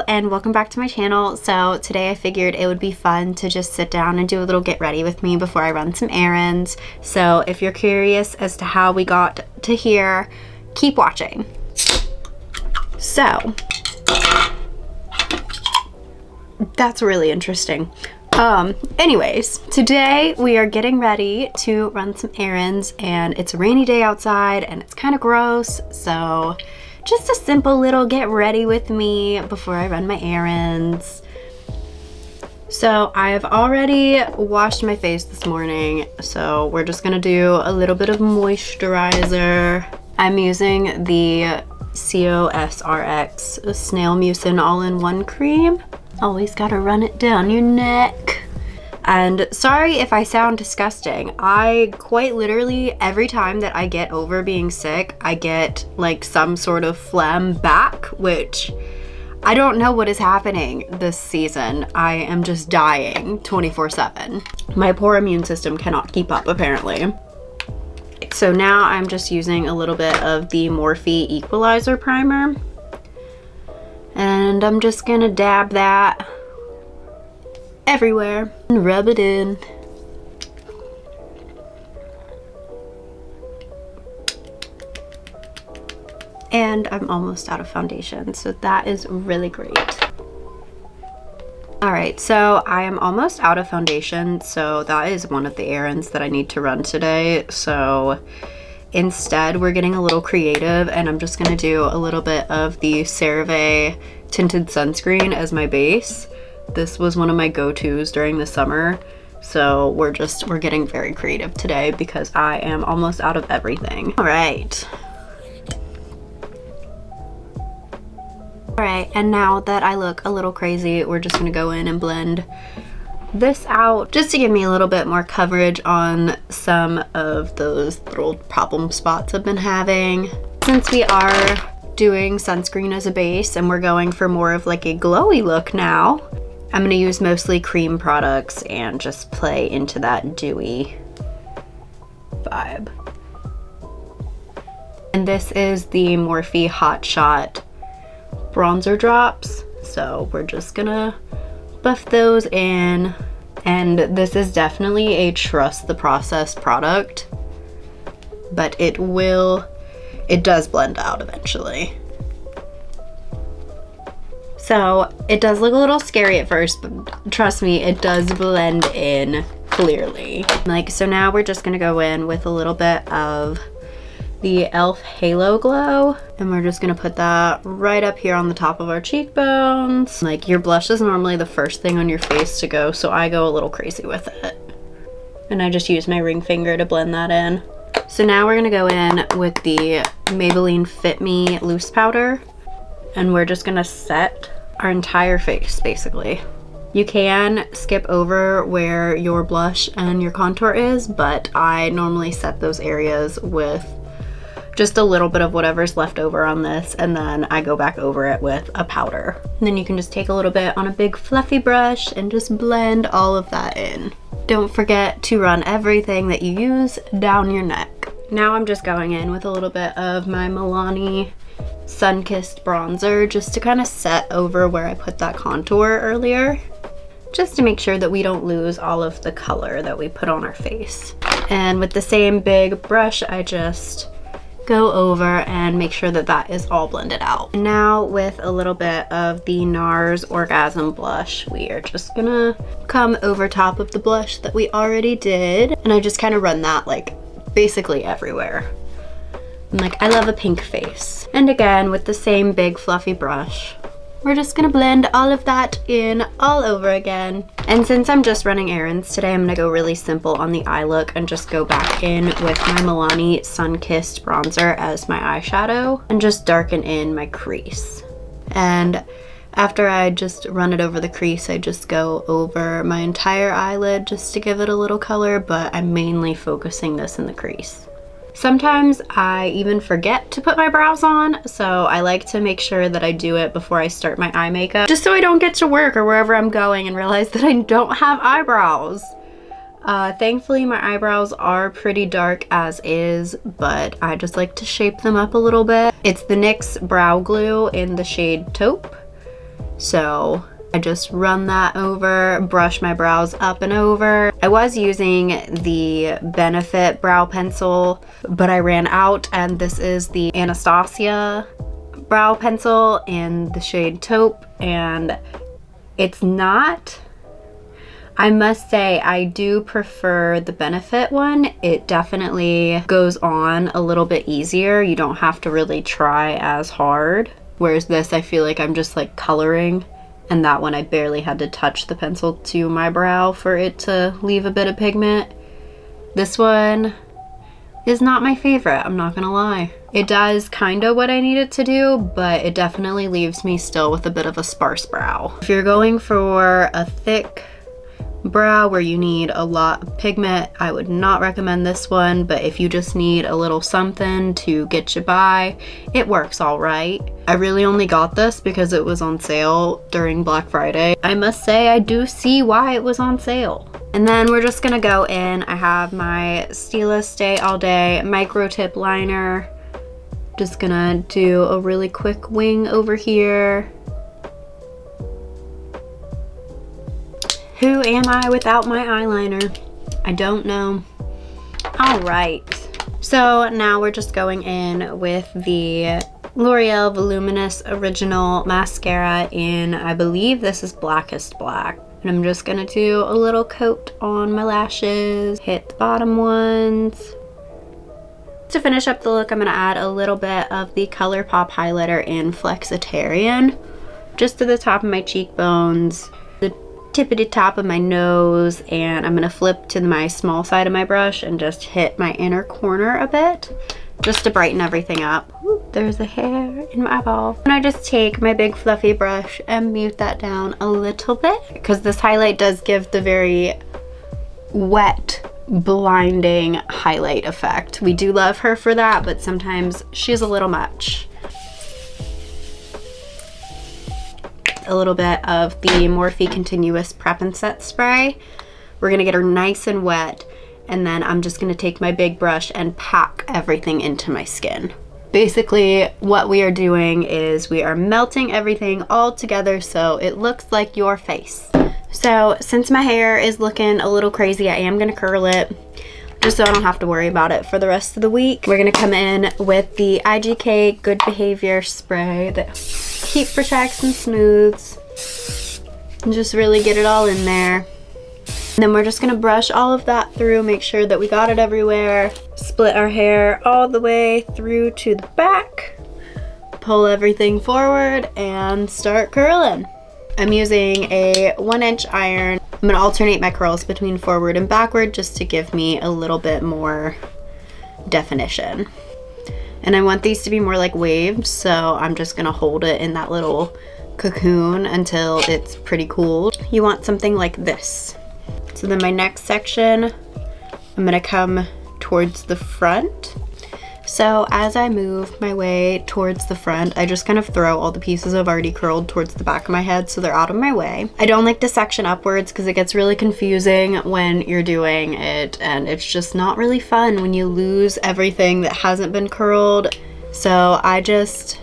and welcome back to my channel. So today I figured it would be fun to just sit down and do a little get ready with me before I run some errands. So if you're curious as to how we got to here, keep watching. So that's really interesting. Anyways, today we are getting ready to run some errands, and it's a rainy day outside and it's kind of gross, so just a simple little get ready with me before I run my errands. So I've already washed my face this morning, so we're just gonna do a little bit of moisturizer. I'm using the COSRX Snail Mucin All-in-One Cream. Always gotta run it down your neck. And sorry if I sound disgusting. I quite literally, every time that I get over being sick, I get like some sort of phlegm back, which I don't know what is happening this season. I am just dying 24/7. My poor immune system cannot keep up, apparently. So now I'm just using a little bit of the Morphe Equalizer Primer. And I'm just gonna dab that everywhere and rub it in. And I'm almost out of foundation, so that is really great. Alright, so I am almost out of foundation, so that is one of the errands that I need to run today. So instead, we're getting a little creative, and I'm just gonna do a little bit of the CeraVe tinted sunscreen as my base. This was one of my go-tos during the summer, so we're getting very creative today because I am almost out of everything. All right, and now that I look a little crazy, we're just gonna go in and blend this out just to give me a little bit more coverage on some of those little problem spots I've been having. Since we are doing sunscreen as a base and we're going for more of like a glowy look now, I'm gonna use mostly cream products and just play into that dewy vibe. And this is the Morphe Hot Shot bronzer drops, so we're just gonna buff those in. And this is definitely a trust the process product, but it does blend out eventually. So it does look a little scary at first, but trust me, it does blend in clearly. So now we're just gonna go in with a little bit of the e.l.f. Halo Glow, and we're just gonna put that right up here on the top of our cheekbones. Like, your blush is normally the first thing on your face to go, so I go a little crazy with it. And I just use my ring finger to blend that in. So now we're gonna go in with the Maybelline Fit Me Loose Powder, and we're just gonna set our entire face, basically. You can skip over where your blush and your contour is, but I normally set those areas with just a little bit of whatever's left over on this, and then I go back over it with a powder. And then you can just take a little bit on a big fluffy brush and just blend all of that in. Don't forget to run everything that you use down your neck. Now I'm just going in with a little bit of my Milani Sun-Kissed bronzer just to kind of set over where I put that contour earlier, just to make sure that we don't lose all of the color that we put on our face. And with the same big brush, I just go over and make sure that that is all blended out. And now with a little bit of the NARS Orgasm blush, we are just gonna come over top of the blush that we already did, and I just kind of run that like basically everywhere. Like, I love a pink face. And again, with the same big fluffy brush, we're just gonna blend all of that in all over again. And since I'm just running errands today, I'm gonna go really simple on the eye look and just go back in with my Milani Sun-Kissed bronzer as my eyeshadow and just darken in my crease. And after I just run it over the crease, I just go over my entire eyelid just to give it a little color, but I'm mainly focusing this in the crease. Sometimes I even forget to put my brows on, so I like to make sure that I do it before I start my eye makeup, just so I don't get to work or wherever I'm going and realize that I don't have eyebrows. Thankfully, my eyebrows are pretty dark as is, but I just like to shape them up a little bit. It's the NYX Brow Glue in the shade Taupe. So I just run that over, brush my brows up and over. I was using the Benefit brow pencil, but I ran out, and this is the Anastasia brow pencil in the shade Taupe, and it's not, I must say, I do prefer the Benefit one. It definitely goes on a little bit easier. You don't have to really try as hard. Whereas this, I feel like I'm just like coloring, and that one I barely had to touch the pencil to my brow for it to leave a bit of pigment. This one is not my favorite, I'm not gonna lie. It does kind of what I need it to do, but it definitely leaves me still with a bit of a sparse brow. If you're going for a thick brow where you need a lot of pigment, I would not recommend this one, but if you just need a little something to get you by, it works all right. I really only got this because it was on sale during Black Friday. I must say I do see why it was on sale. And then we're just gonna go in. I have my Stila Stay All Day micro tip liner. Just gonna do a really quick wing over here. Who am I without my eyeliner? I don't know. All right, so now we're just going in with the L'Oreal Voluminous Original Mascara in, I believe this is Blackest Black. And I'm just gonna do a little coat on my lashes, hit the bottom ones. To finish up the look, I'm gonna add a little bit of the ColourPop highlighter in Flexitarian, just to the top of my cheekbones, the tippity top of my nose, and I'm gonna flip to my small side of my brush and just hit my inner corner a bit, just to brighten everything up. Ooh, there's a hair in my eyeball. And I just take my big fluffy brush and mute that down a little bit, because this highlight does give the very wet, blinding highlight effect. We do love her for that, but sometimes she's a little much. A little bit of the Morphe Continuous Prep and Set spray. We're gonna get her nice and wet, and then I'm just gonna take my big brush and pack everything into my skin. Basically, what we are doing is we are melting everything all together so it looks like your face. So since my hair is looking a little crazy, I am gonna curl it just so I don't have to worry about it for the rest of the week. We're gonna come in with the IGK Good Behavior Spray that heat protects and smooths, and just really get it all in there. And then we're just gonna brush all of that through, make sure that we got it everywhere, split our hair all the way through to the back, pull everything forward, and start curling. I'm using a 1-inch iron. I'm gonna alternate my curls between forward and backward just to give me a little bit more definition. And I want these to be more like waves, so I'm just gonna hold it in that little cocoon until it's pretty cool. You want something like this. So then my next section, I'm gonna come towards the front. So as I move my way towards the front, I just kind of throw all the pieces I've already curled towards the back of my head so they're out of my way. I don't like to section upwards because it gets really confusing when you're doing it, and it's just not really fun when you lose everything that hasn't been curled. So I just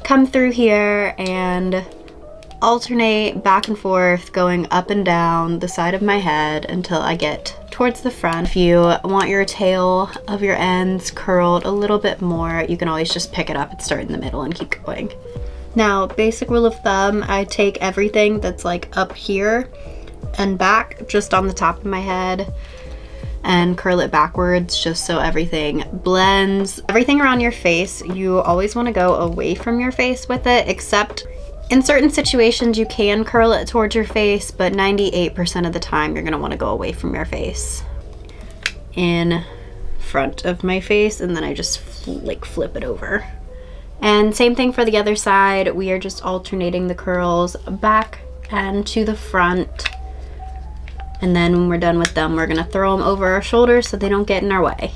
come through here and alternate back and forth, going up and down the side of my head until I get towards the front. If you want your tail of your ends curled a little bit more, you can always just pick it up and start in the middle and keep going. Now, basic rule of thumb, I take everything that's like up here and back just on the top of my head and curl it backwards just so everything blends. Everything around your face, you always want to go away from your face with it, except in certain situations you can curl it towards your face, but 98% of the time you're gonna wanna go away from your face. In front of my face, and then I just flip it over. And same thing for the other side. We are just alternating the curls back and to the front. And then when we're done with them, we're gonna throw them over our shoulders so they don't get in our way.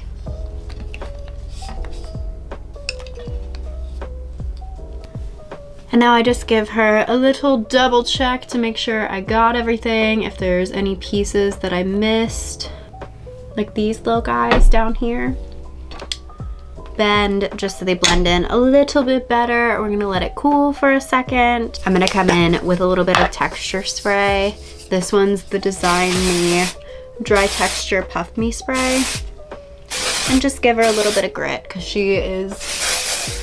And now I just give her a little double check to make sure I got everything. If there's any pieces that I missed, like these little guys down here, bend just so they blend in a little bit better. We're gonna let it cool for a second. I'm gonna come in with a little bit of texture spray. This one's the Design Me Dry Texture Puff Me Spray. And just give her a little bit of grit because she is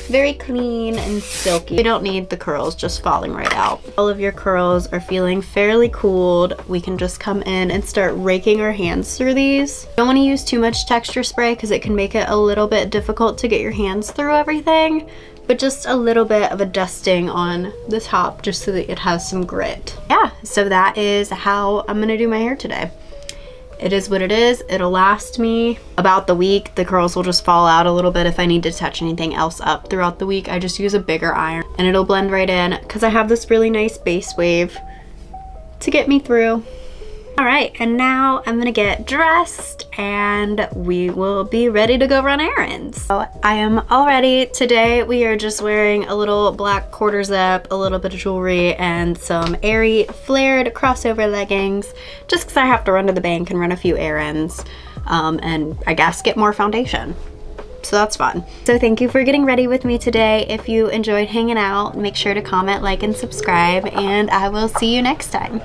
very clean and silky. You don't need the curls just falling right out. All of your curls are feeling fairly cooled. We can just come in and start raking our hands through these. You don't want to use too much texture spray because it can make it a little bit difficult to get your hands through everything, but just a little bit of a dusting on the top just so that it has some grit. Yeah, so that is how I'm gonna do my hair today. It is what it is. It'll last me about the week. The curls will just fall out a little bit if I need to touch anything else up throughout the week. I just use a bigger iron and it'll blend right in because I have this really nice base wave to get me through. All right, and now I'm gonna get dressed and we will be ready to go run errands. So I am all ready. Today we are just wearing a little black quarter zip, a little bit of jewelry, and some airy flared crossover leggings, just because I have to run to the bank and run a few errands, and I guess get more foundation. So that's fun. So thank you for getting ready with me today. If you enjoyed hanging out, make sure to comment, like, and subscribe, and I will see you next time.